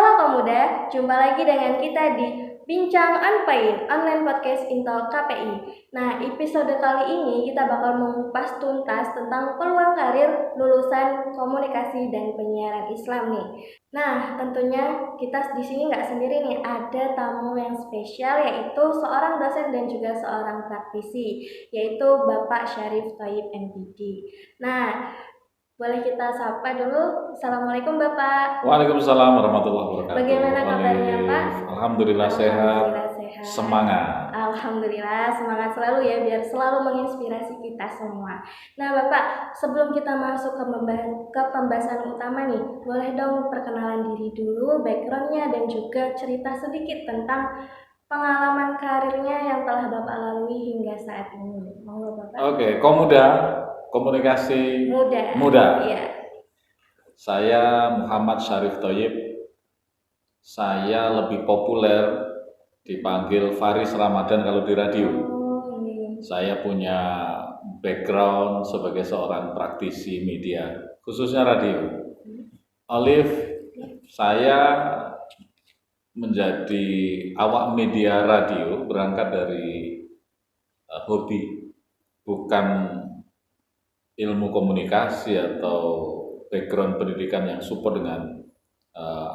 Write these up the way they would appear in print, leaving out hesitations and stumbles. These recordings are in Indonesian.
Halo Kamuda, jumpa lagi dengan kita di Bincang Unpaid Online Podcast Intel KPI. Nah, episode kali ini kita bakal mengupas tuntas tentang peluang karir lulusan komunikasi dan penyiaran Islam nih. Nah, tentunya kita di sini nggak sendiri nih, ada tamu yang spesial yaitu seorang dosen dan juga seorang praktisi, yaitu Bapak Syarif Thayyib MPD. Nah, boleh kita sapa dulu. Assalamualaikum Bapak. Waalaikumsalam warahmatullahi wabarakatuh. Bagaimana kabarnya Pak? Alhamdulillah sehat. Sehat. Semangat. Alhamdulillah semangat selalu ya, biar selalu menginspirasi kita semua. Nah Bapak, sebelum kita masuk ke pembahasan utama nih, boleh dong perkenalan diri dulu, backgroundnya dan juga cerita sedikit tentang pengalaman karirnya yang telah Bapak lalui hingga saat ini. Monggo Bapak. Oke, Komuda, komunikasi muda. Iya. Saya Muhammad Syarif Thayyib. Saya lebih populer dipanggil Faris Ramadan kalau di radio. Saya punya background sebagai seorang praktisi media, khususnya radio. Olive, saya menjadi awak media radio berangkat dari hobi, bukan ilmu komunikasi atau background pendidikan yang support dengan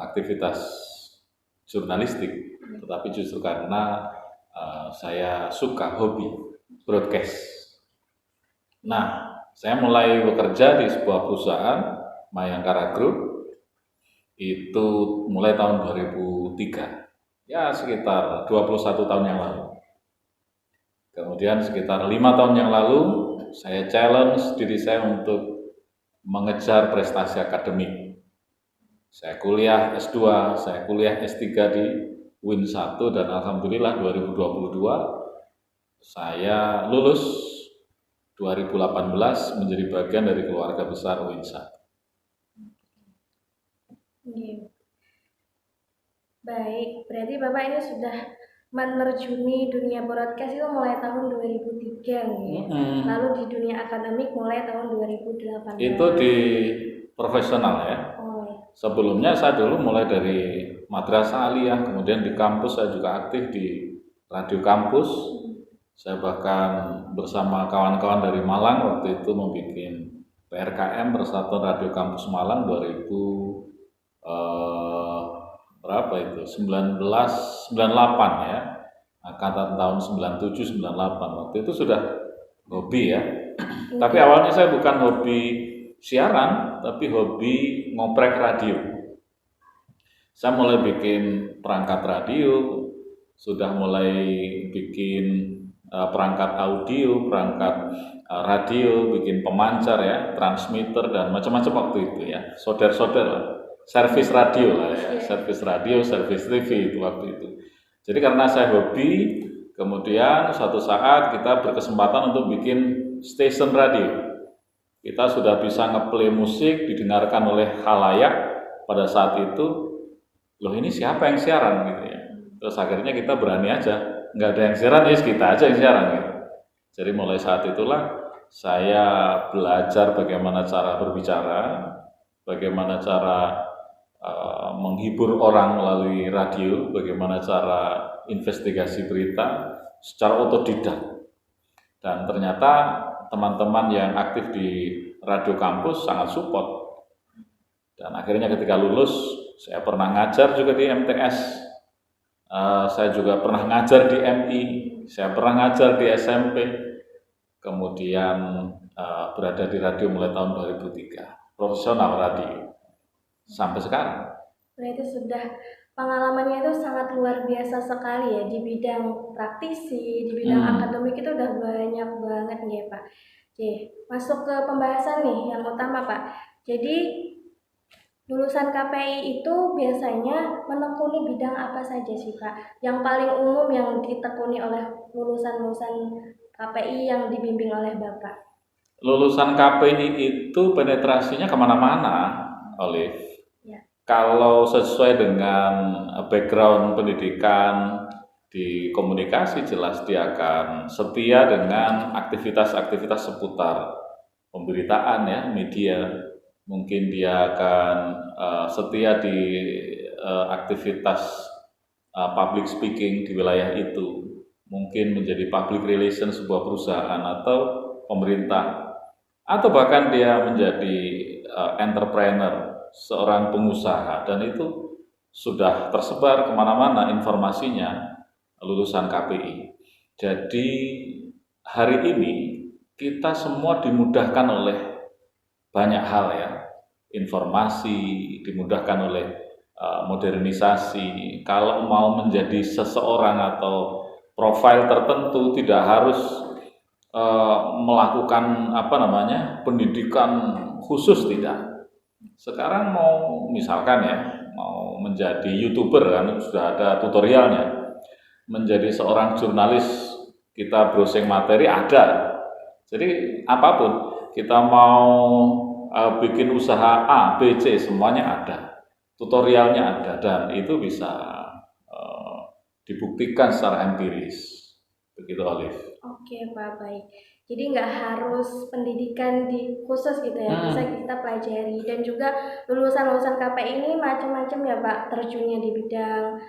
aktivitas jurnalistik, tetapi justru karena saya suka hobi broadcast. Nah, saya mulai bekerja di sebuah perusahaan Mayangkara Group itu mulai tahun 2003, ya sekitar 21 tahun yang lalu. Kemudian sekitar 5 tahun yang lalu saya challenge diri saya untuk mengejar prestasi akademik. Saya kuliah S2, saya kuliah S3 di UIN 1 dan alhamdulillah 2022 saya lulus 2018 menjadi bagian dari keluarga besar UIN 1. Baik, berarti Bapak ini sudah menerjuni dunia broadcast itu mulai tahun 2003 nih. Lalu di dunia akademik mulai tahun 2018. Itu di profesional ya. Sebelumnya saya dulu mulai dari madrasah aliyah, kemudian di kampus saya juga aktif di radio kampus. Saya bahkan bersama kawan-kawan dari Malang waktu itu membuat PRKM Persatuan Radio Kampus Malang 1998 ya, angkatan tahun 97-98. Waktu itu sudah hobi ya. Tapi awalnya saya bukan hobi siaran, tapi hobi ngoprek radio. Saya mulai bikin perangkat radio, sudah mulai bikin perangkat audio, perangkat radio, bikin pemancar ya, transmitter dan macam-macam waktu itu ya. Soder-soder lah. Servis radio lah ya, servis radio, servis TV itu waktu itu. Jadi karena saya hobi, kemudian suatu saat kita berkesempatan untuk bikin stasiun radio. Kita sudah bisa ngeplay musik, didengarkan oleh khalayak pada saat itu. Loh ini siapa yang siaran gitu ya. Terus akhirnya kita berani aja, nggak ada yang siaran, ya kita aja yang siaran gitu. Jadi mulai saat itulah saya belajar bagaimana cara berbicara, bagaimana cara menghibur orang melalui radio, bagaimana cara investigasi berita secara otodidak. Dan ternyata teman-teman yang aktif di radio kampus sangat support. Dan akhirnya ketika lulus, saya pernah ngajar juga di MTS, saya juga pernah ngajar di MI, saya pernah ngajar di SMP, kemudian berada di radio mulai tahun 2003, profesional radio. Sampai sekarang. Berarti sudah pengalamannya itu sangat luar biasa sekali ya, di bidang praktisi, di bidang akademik itu udah banyak banget nih Pak. Oke, masuk ke pembahasan nih yang utama Pak. Jadi lulusan KPI itu biasanya menekuni bidang apa saja sih Pak? Yang paling umum yang ditekuni oleh lulusan-lulusan KPI yang dibimbing oleh Bapak? Lulusan KPI itu penetrasinya kemana-mana, Olive. Kalau sesuai dengan background pendidikan di komunikasi, jelas dia akan setia dengan aktivitas-aktivitas seputar pemberitaan ya, media. Mungkin dia akan setia di aktivitas public speaking di wilayah itu, mungkin menjadi public relation sebuah perusahaan atau pemerintah, atau bahkan dia menjadi entrepreneur, seorang pengusaha, dan itu sudah tersebar kemana-mana informasinya lulusan KPI. Jadi hari ini kita semua dimudahkan oleh banyak hal ya, informasi, dimudahkan oleh modernisasi. Kalau mau menjadi seseorang atau profil tertentu tidak harus melakukan pendidikan khusus, tidak. Sekarang mau misalkan ya, mau menjadi YouTuber kan sudah ada tutorialnya. Menjadi seorang jurnalis, kita browsing materi ada. Jadi apapun, kita mau bikin usaha A, B, C, semuanya ada. Tutorialnya ada, dan itu bisa dibuktikan secara empiris. Begitu, Olive. Oke Pak, baik. Jadi nggak harus pendidikan di khusus gitu ya, bisa kita pelajari. Dan juga lulusan-lulusan KPI ini macam-macam ya Pak, terjunnya di bidang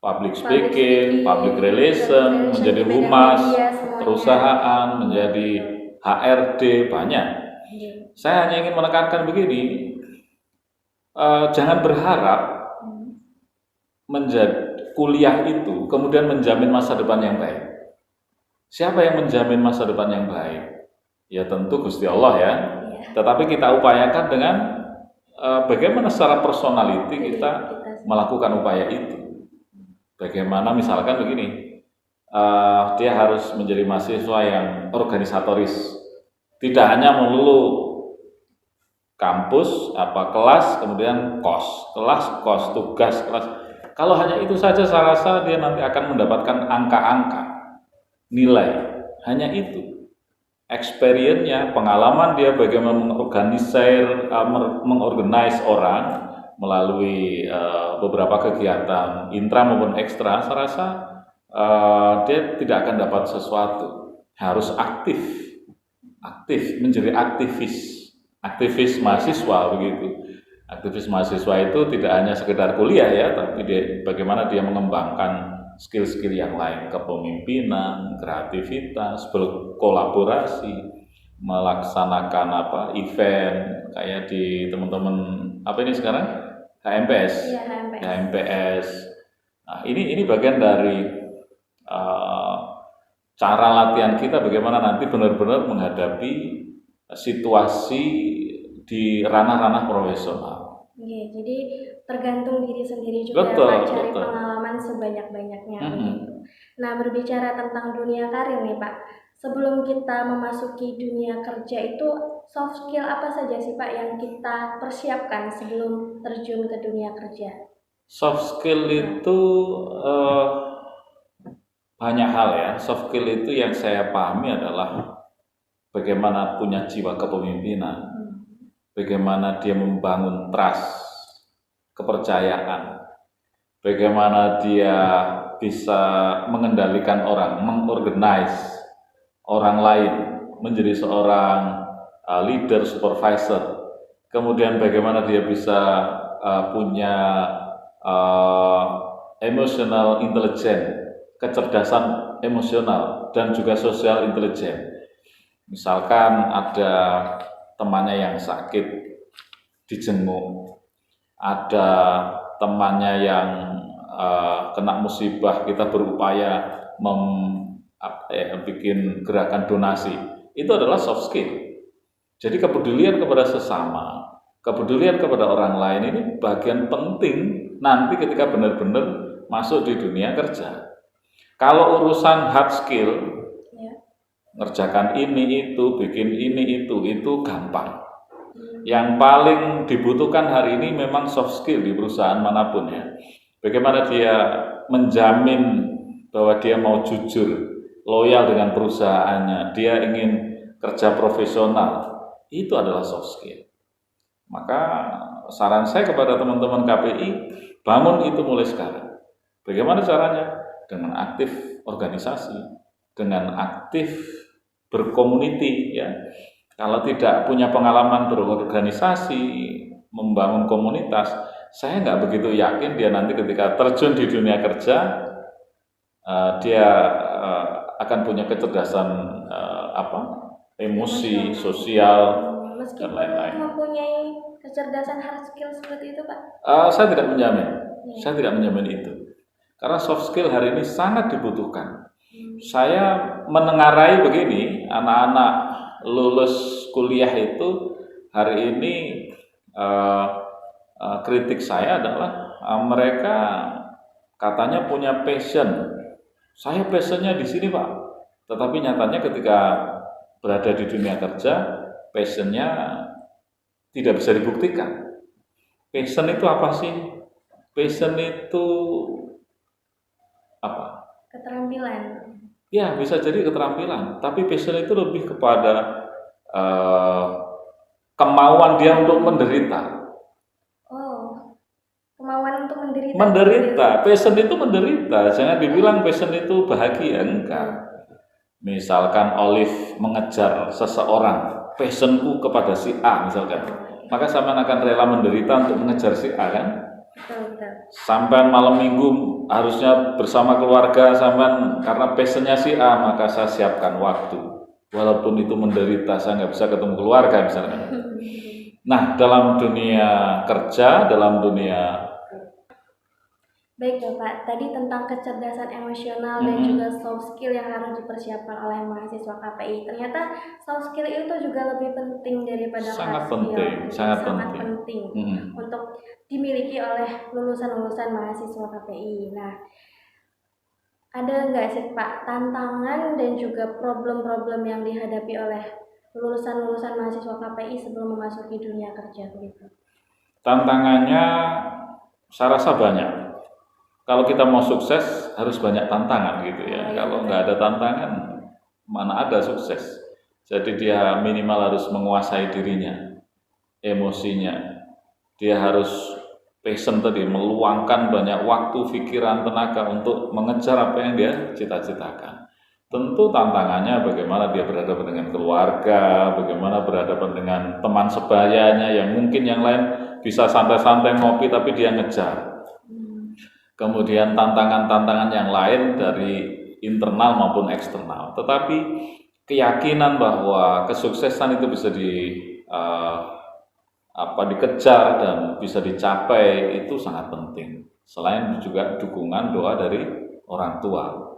public speaking, public relation, menjadi humas, perusahaan, menjadi HRD, banyak. Saya hanya ingin menekankan begini, jangan berharap menjadi kuliah itu kemudian menjamin masa depan yang baik. Siapa yang menjamin masa depan yang baik? Ya tentu Gusti Allah ya. Tetapi kita upayakan dengan bagaimana secara personality kita melakukan upaya itu. Bagaimana misalkan begini, dia harus menjadi mahasiswa yang organisatoris, tidak hanya melulu kampus, kelas, kemudian kelas, tugas, kelas. Kalau hanya itu saja, saya rasa dia nanti akan mendapatkan angka-angka, nilai. Hanya itu. Experience-nya, pengalaman dia bagaimana mengorganize orang melalui beberapa kegiatan intra maupun ekstra, saya rasa dia tidak akan dapat sesuatu. Harus aktif menjadi aktivis mahasiswa begitu. Aktivis mahasiswa itu tidak hanya sekedar kuliah ya, tapi bagaimana dia mengembangkan skill-skill yang lain, kepemimpinan, kreativitas, berkolaborasi, melaksanakan event kayak di teman-teman ini sekarang HMPS. Iya, HMPS. Nah, ini bagian dari cara latihan kita bagaimana nanti benar-benar menghadapi situasi di ranah-ranah profesional. Iya, jadi tergantung diri sendiri juga ya Pak, cari pengalaman sebanyak-banyaknya. Nah, berbicara tentang dunia karir nih Pak, sebelum kita memasuki dunia kerja itu soft skill apa saja sih Pak yang kita persiapkan sebelum terjun ke dunia kerja? Soft skill itu banyak hal ya. Soft skill itu yang saya pahami adalah bagaimana punya jiwa kepemimpinan, bagaimana dia membangun trust, kepercayaan, bagaimana dia bisa mengendalikan orang, mengorganize orang lain menjadi seorang leader, supervisor. Kemudian bagaimana dia bisa punya emotional intelligence, kecerdasan emosional, dan juga social intelligence. Misalkan ada temannya yang sakit, dijenguk, ada temannya yang kena musibah, kita berupaya bikin gerakan donasi. Itu adalah soft skill. Jadi kepedulian kepada sesama, kepedulian kepada orang lain ini bagian penting nanti ketika benar-benar masuk di dunia kerja. Kalau urusan hard skill, ngerjakan ini itu, bikin ini itu gampang. Yang paling dibutuhkan hari ini memang soft skill di perusahaan manapun ya. Bagaimana dia menjamin bahwa dia mau jujur, loyal dengan perusahaannya, dia ingin kerja profesional, itu adalah soft skill. Maka saran saya kepada teman-teman KPI, bangun itu mulai sekarang. Bagaimana caranya? Dengan aktif organisasi, dengan aktif berkomuniti ya. Kalau tidak punya pengalaman berorganisasi, membangun komunitas, saya nggak begitu yakin dia nanti ketika terjun di dunia kerja dia akan punya kecerdasan emosi, sosial dan Meskipun lain-lain. mempunyai kecerdasan hard skill seperti itu, Pak. Saya tidak menjamin, saya tidak menjamin itu, karena soft skill hari ini sangat dibutuhkan. Saya menengarai begini, anak-anak lulus kuliah itu hari ini kritik saya adalah mereka katanya punya passion. Saya passionnya di sini, Pak. Tetapi nyatanya ketika berada di dunia kerja, passionnya tidak bisa dibuktikan. Passion itu apa sih? Passion itu apa? Keterampilan. Ya, bisa jadi keterampilan. Tapi passion itu lebih kepada kemauan dia untuk menderita. Oh, kemauan untuk menderita. Menderita, passion itu menderita. Jangan dibilang passion itu bahagia, enggak. Misalkan Olive mengejar seseorang, passionku kepada si A misalkan, maka sampean akan rela menderita untuk mengejar si A kan? Betul. Sampean malam minggu harusnya bersama keluarga sampean karena passionnya si A, maka saya siapkan waktu. Walaupun itu menderita, saya nggak bisa ketemu keluarga misalkan. Nah, dalam dunia kerja, dalam dunia Baik Bapak, tadi tentang kecerdasan emosional dan juga soft skill yang harus dipersiapkan oleh mahasiswa KPI. Ternyata soft skill itu juga lebih penting daripada sangat hard skill. penting, sangat penting untuk dimiliki oleh lulusan-lulusan mahasiswa KPI. Nah, ada nggak sih Pak tantangan dan juga problem-problem yang dihadapi oleh lulusan-lulusan mahasiswa KPI sebelum memasuki dunia kerja begitu? Tantangannya saya rasa banyak. Kalau kita mau sukses harus banyak tantangan gitu ya. Kalau nggak ada tantangan, mana ada sukses. Jadi dia minimal harus menguasai dirinya, emosinya. Dia harus passion tadi, meluangkan banyak waktu, pikiran, tenaga untuk mengejar apa yang dia cita-citakan. Tentu tantangannya bagaimana dia berhadapan dengan keluarga, bagaimana berhadapan dengan teman sebayanya yang mungkin yang lain bisa santai-santai ngopi tapi dia ngejar. Kemudian tantangan-tantangan yang lain dari internal maupun eksternal. Tetapi keyakinan bahwa kesuksesan itu bisa dikejar dan bisa dicapai itu sangat penting. Selain juga dukungan doa dari orang tua.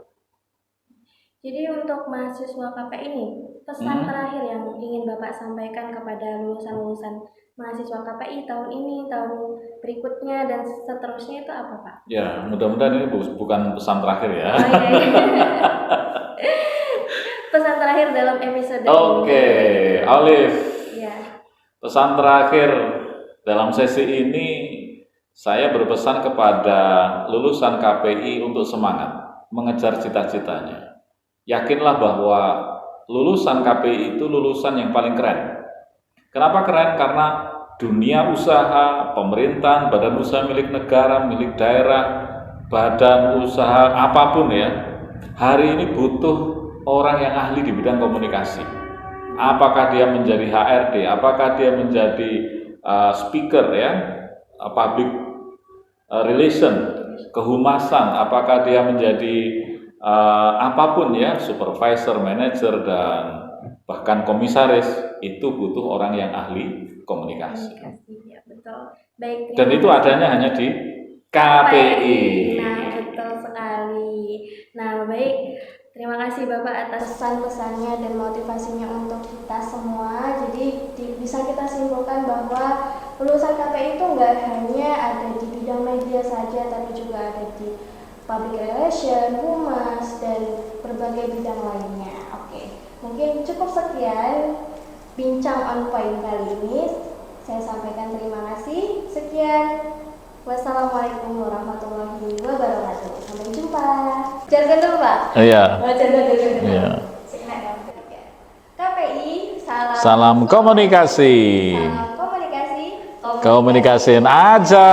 Jadi untuk mahasiswa KPI ini, pesan terakhir yang ingin Bapak sampaikan kepada lulusan-lulusan mahasiswa KPI tahun ini, tahun berikutnya, dan seterusnya itu apa Pak? Ya, mudah-mudahan ini bukan pesan terakhir ya. Pesan terakhir dalam episode ini. Oke, Olive. Ya. Pesan terakhir dalam sesi ini, saya berpesan kepada lulusan KPI untuk semangat mengejar cita-citanya. Yakinlah bahwa lulusan KPI itu lulusan yang paling keren. Kenapa keren? Karena dunia usaha, pemerintahan, badan usaha milik negara, milik daerah, badan usaha apapun ya, hari ini butuh orang yang ahli di bidang komunikasi. Apakah dia menjadi HRD, apakah dia menjadi speaker ya, public relation, kehumasan, apakah dia menjadi apapun ya, supervisor, manager, dan bahkan komisaris, itu butuh orang yang ahli komunikasi. Ya, betul. Baik, dan itu adanya hanya di KPI. Nah, betul sekali. Nah, baik. Terima kasih Bapak atas pesan-pesannya dan motivasinya untuk kita semua. Jadi bisa kita simpulkan bahwa lulusan KPI itu nggak hanya ada di bidang media saja, tapi juga ada di public relation, humas, dan berbagai bidang lainnya. Oke, mungkin cukup sekian bincang on point kali ini. Saya sampaikan terima kasih. Sekian. Wassalamualaikum warahmatullahi wabarakatuh. Sampai jumpa. Jargon dulu Pak. Iya. Jargon dulu. Iya. KPI, salam komunikasi. Salam komunikasi. Komunikasiin aja.